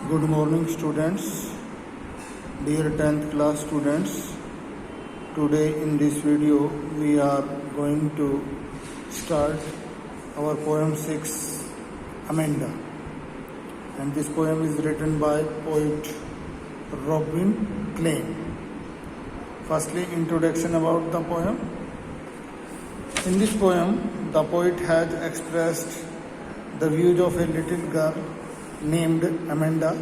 Good morning, students, dear 10th class students. Today in this video we are going to start our poem 6, Amanda. And this poem is written by poet Robin Klein. Firstly, introduction about the poem. In this poem, the poet has expressed the views of a little girl named Amanda,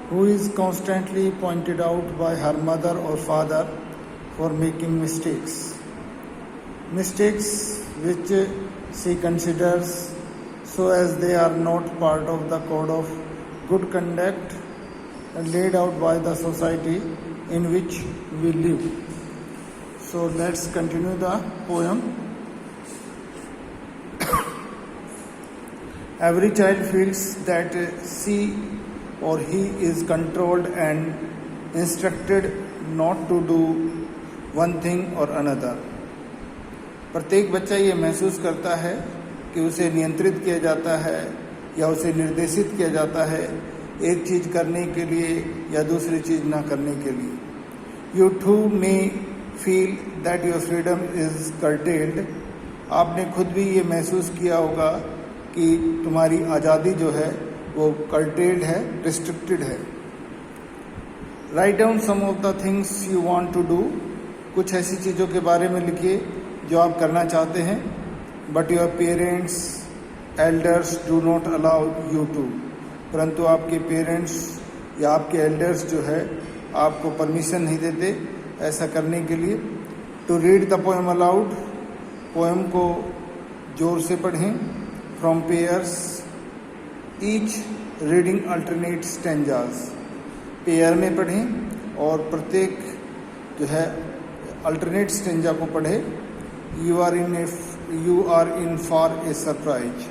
who is constantly pointed out by her mother or father for making mistakes. Mistakes which she considers so as they are not part of the code of good conduct laid out by the society in which we live. So let's continue the poem. Every child feels that she or he is controlled and instructed not to do one thing or another. प्रत्येक बच्चा ये महसूस करता है कि उसे नियंत्रित किया जाता है या उसे निर्देशित किया जाता है एक चीज़ करने के लिए या दूसरी चीज़ ना करने के लिए. You too may feel that your freedom is curtailed. आपने खुद भी ये महसूस किया होगा कि तुम्हारी आज़ादी जो है वो कर्टेल्ड है, रिस्ट्रिक्टेड है. Write down some of the things you want to do. कुछ ऐसी चीज़ों के बारे में लिखिए जो आप करना चाहते हैं. But your parents elders do not allow you to. परंतु आपके पेरेंट्स या आपके एल्डर्स जो है आपको परमिशन नहीं देते ऐसा करने के लिए. To read the poem aloud. Poem को जोर से पढ़ें. From pairs, each reading alternate stanzas. Pair में पढ़ें और प्रत्येक जो है अल्टरनेट स्टेंजा को पढ़ें. You are in for a surprise.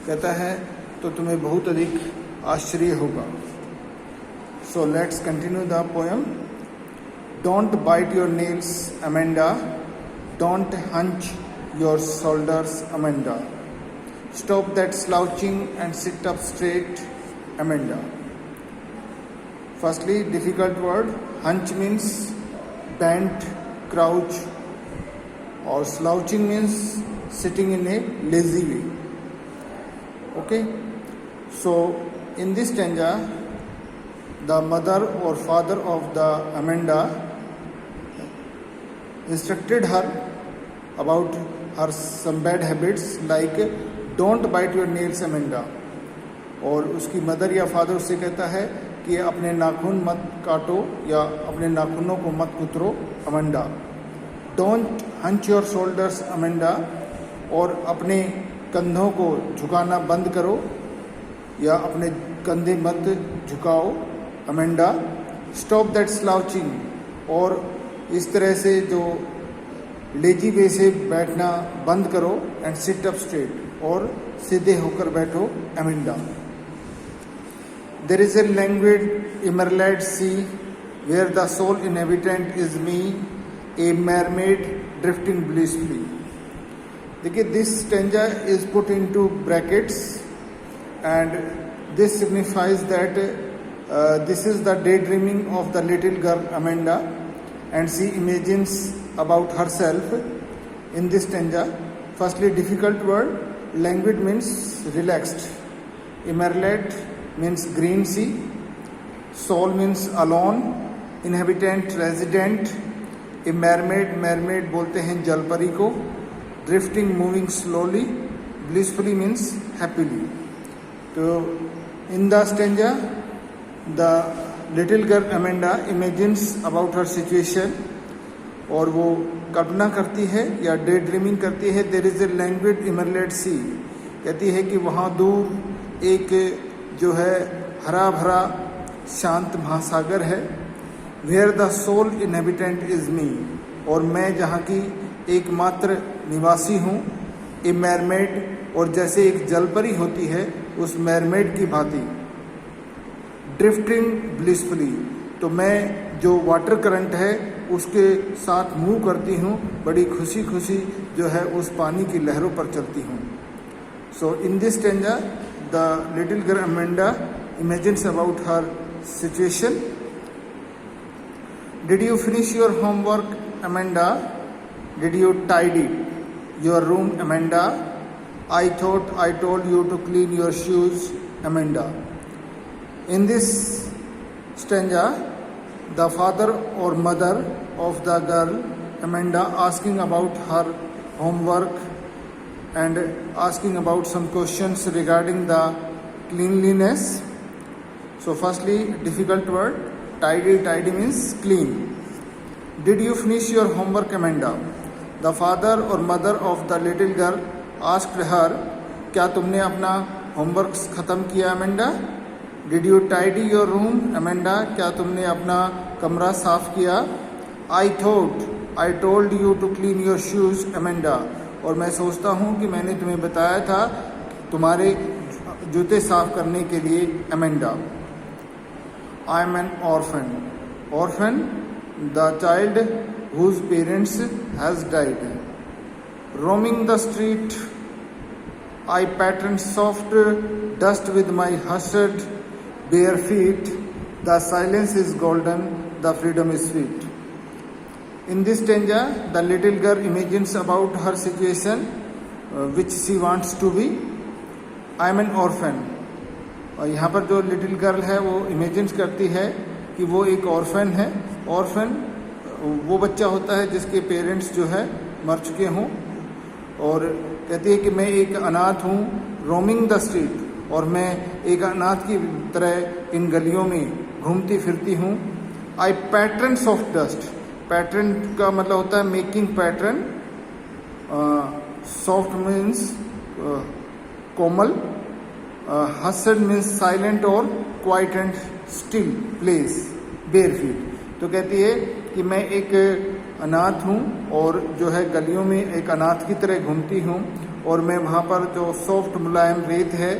कहता है तो तुम्हें बहुत अधिक आश्चर्य होगा. So let's continue the poem. Don't bite your nails Amanda. Don't hunch your shoulders Amanda. Stop that slouching and sit up straight, Amanda. Firstly, difficult word. Hunch means bent, crouch, or slouching means sitting in a lazy way. Okay? So, in this stanza, the mother or father of the Amanda instructed her about her some bad habits like don't bite your nails Amanda. और उसकी mother या father उससे कहता है कि अपने नाखून मत काटो या अपने नाखूनों को मत कुतरो Amanda. Don't hunch your shoulders Amanda. और अपने कंधों को झुकाना बंद करो या अपने कंधे मत झुकाओ अमेंडा. Stop that slouching. और इस तरह से जो लेजी वे से बैठना बंद करो. And sit up straight. और सीधे होकर बैठो Amanda. There is a languid emerald sea where the sole inhabitant is me a mermaid drifting blissfully. देखिए this stanza is put into brackets and this signifies that this is the day dreaming of the little girl Amanda and she imagines about herself in this stanza. Firstly, difficult word. Languid means relaxed. Emerald means green sea. Soul means alone. Inhabitant resident. A mermaid बोलते हैं जलपरी को. Drifting moving slowly. Blissfully means happily. So in the stanza, the little girl Amanda imagines about her situation. और वो कल्पना करती है या day dreaming करती है. देयर इज़ ए लैंग्वेज इमरलेट सी. कहती है कि वहाँ दूर एक जो है हरा भरा शांत महासागर है. Where the sole inhabitant is me. और मैं जहाँ की एकमात्र निवासी हूँ. ए मैरमेड. और जैसे एक जलपरी होती है उस मैरमेड की भांति. Drifting blissfully. तो मैं जो वाटर करंट है उसके साथ मूव करती हूँ. बड़ी खुशी खुशी जो है उस पानी की लहरों पर चलती हूँ. So in this stanza the little girl Amanda imagines about her situation. Did you finish your homework, Amanda? Did you tidy your room, Amanda? I thought I told you to clean your shoes, Amanda. In this stanza, the father or mother of the girl, Amanda, asking about her homework and asking about some questions regarding the cleanliness. So firstly, difficult word, tidy. Tidy means clean. Did you finish your homework, Amanda? The father or mother of the little girl asked her, क्या तुमने अपना homework ख़त्म किया, Amanda? Did you tidy your room, Amanda? क्या तुमने अपना कमरा साफ किया? I thought I told you to clean your shoes, Amanda. और मैं सोचता हूँ कि मैंने तुम्हें बताया था तुम्हारे जूते साफ करने के लिए, Amanda. I am an orphan. Orphan, the child whose parents has died. Roaming the street, I pattern soft dust with my hushed bare feet. The silence is golden, the freedom is sweet. In this stanza, the little girl imagines about her situation, which she wants to be. I am an orphan. और यहाँ पर जो little girl है वो imagines करती है कि वो एक ऑर्फन है. ऑर्फन वो बच्चा होता है जिसके पेरेंट्स जो है मर चुके हों, और कहती है कि मैं एक अनाथ हूँ. रोमिंग द स्ट्रीट, और मैं एक अनाथ की तरह इन गलियों में घूमती फिरती हूँ. आई पैटर्न ऑफ डस्ट. पैटर्न का मतलब होता है मेकिंग पैटर्न. सॉफ्ट मीन्स कोमल. हसड मीन्स साइलेंट और quiet and still place. Bare feet. तो कहती है कि मैं एक अनाथ हूँ और जो है गलियों में एक अनाथ की तरह घूमती हूँ, और मैं वहाँ पर जो सॉफ्ट मुलायम रेत है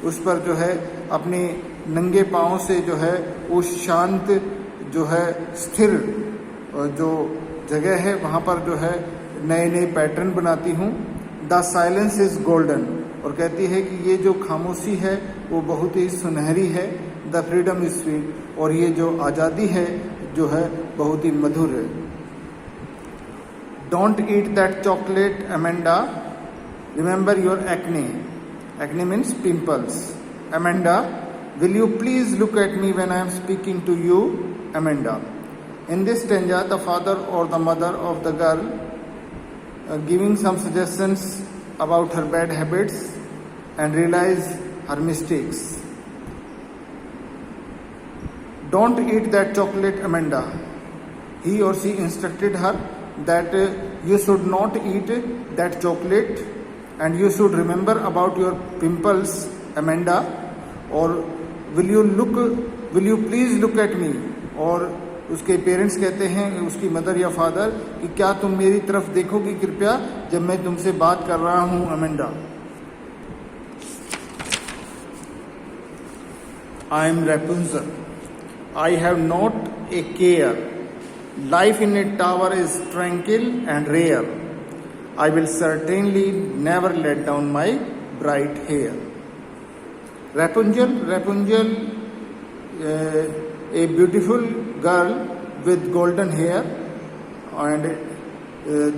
उस पर जो है अपने नंगे पाँव से जो है उस शांत जो है स्थिर जो जगह है वहाँ पर जो है नए नए पैटर्न बनाती हूँ. The silence is golden. और कहती है कि ये जो खामोशी है वो बहुत ही सुनहरी है. The freedom is sweet. और ये जो आज़ादी है जो है बहुत ही मधुर है. Don't eat that chocolate, Amanda. Remember your acne. Acne means pimples. Amanda, will you please look at me when I am speaking to you, Amanda. In this stanza, the father or the mother of the girl giving some suggestions about her bad habits and realize her mistakes. Don't eat that chocolate, Amanda. He or she instructed her that you should not eat that chocolate and you should remember about your pimples, Amanda. Or will you please look at me? और उसके parents कहते हैं, उसकी mother या father, कि क्या तुम मेरी तरफ देखोगी कृपया जब मैं तुमसे बात कर रहा हूं, Amanda. I am Rapunzel. I have not a care. Life in a tower is tranquil and rare. I will certainly never let down my bright hair. Rapunzel a beautiful girl with golden hair, and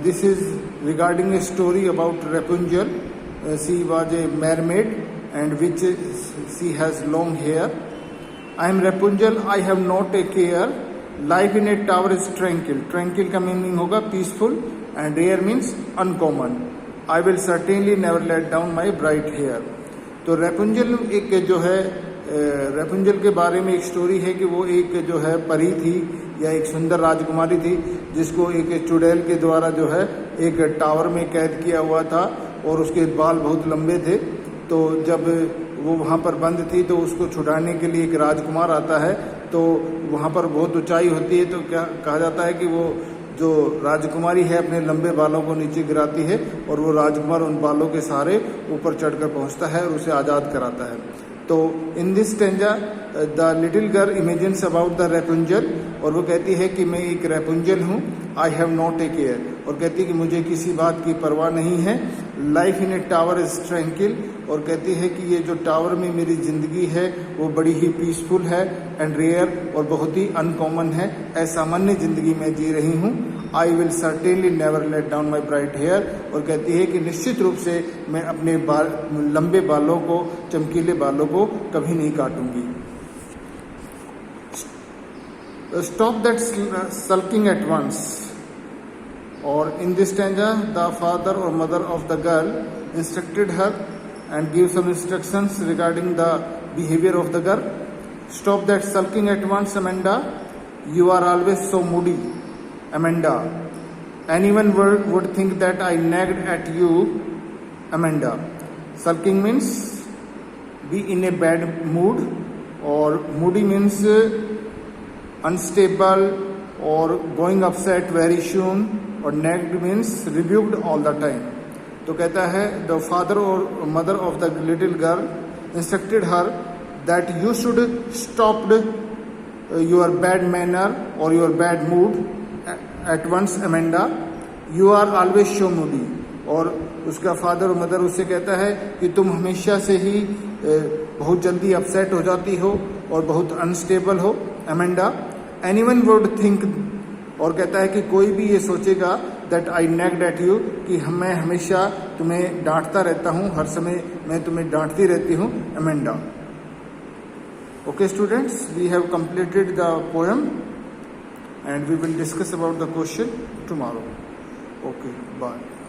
this is regarding a story about Rapunzel. She was a mermaid and which she has long hair. I am Rapunzel, I have not a care. Life in a tower is tranquil. Tranquil का meaning होगा peaceful, and rare means uncommon. I will certainly never let down my bright hair. तो Rapunzel एक जो है Rapunzel के बारे में एक स्टोरी है कि वो एक जो है परी थी या एक सुंदर राजकुमारी थी जिसको एक चुड़ैल के द्वारा जो है एक टावर में कैद किया हुआ था, और उसके बाल बहुत लंबे थे. तो जब वो वहाँ पर बंद थी तो उसको छुड़ाने के लिए एक राजकुमार आता है. तो वहाँ पर बहुत ऊंचाई होती है, तो क्या कहा जाता है कि वो जो राजकुमारी है अपने लंबे बालों को नीचे गिराती है और वो राजकुमार उन बालों के सहारे ऊपर चढ़कर पहुँचता है और उसे आज़ाद कराता है. तो इन this stanza the little girl imagines about the Rapunzel, और वो कहती है कि मैं एक रेपुंजल हूँ. आई हैव नॉट ए केयर. और कहती है कि मुझे किसी बात की परवाह नहीं है. Life in a tower is tranquil, और कहती है कि ये जो टावर में मेरी ज़िंदगी है वो बड़ी ही पीसफुल है एंड रेयर, और बहुत ही अनकॉमन है, असामान्य ज़िंदगी में जी रही हूँ। I will certainly never let down my bright hair, और कहती है कि निश्चित रूप से मैं अपने लंबे बालों को, चमकीले बालों को कभी नहीं काटूंगी। Stop that sulking at once. Or in this stanza, the father or mother of the girl instructed her and gave some instructions regarding the behavior of the girl. Stop that sulking at once, Amanda. You are always so moody, Amanda. Anyone would think that I nagged at you, Amanda. Sulking means be in a bad mood, or moody means unstable or going upset very soon, और nagged means rebuked all the time. तो कहता है the father or mother of the little girl instructed her that you should stop your bad manner or your bad mood at once, Amanda. You are always so moody. और उसका father और mother उससे कहता है कि तुम हमेशा से ही बहुत जल्दी अपसेट हो जाती हो और बहुत अनस्टेबल हो, अमेंडा. एनीवन वुड थिंक, और कहता है कि कोई भी ये सोचेगा दैट आई नेग्ड एट यू, कि मैं हमेशा तुम्हें डांटता रहता हूँ, हर समय मैं तुम्हें डांटती रहती हूँ, Amanda. Okay students, we have completed the poem and we will discuss about the question tomorrow. Okay, bye.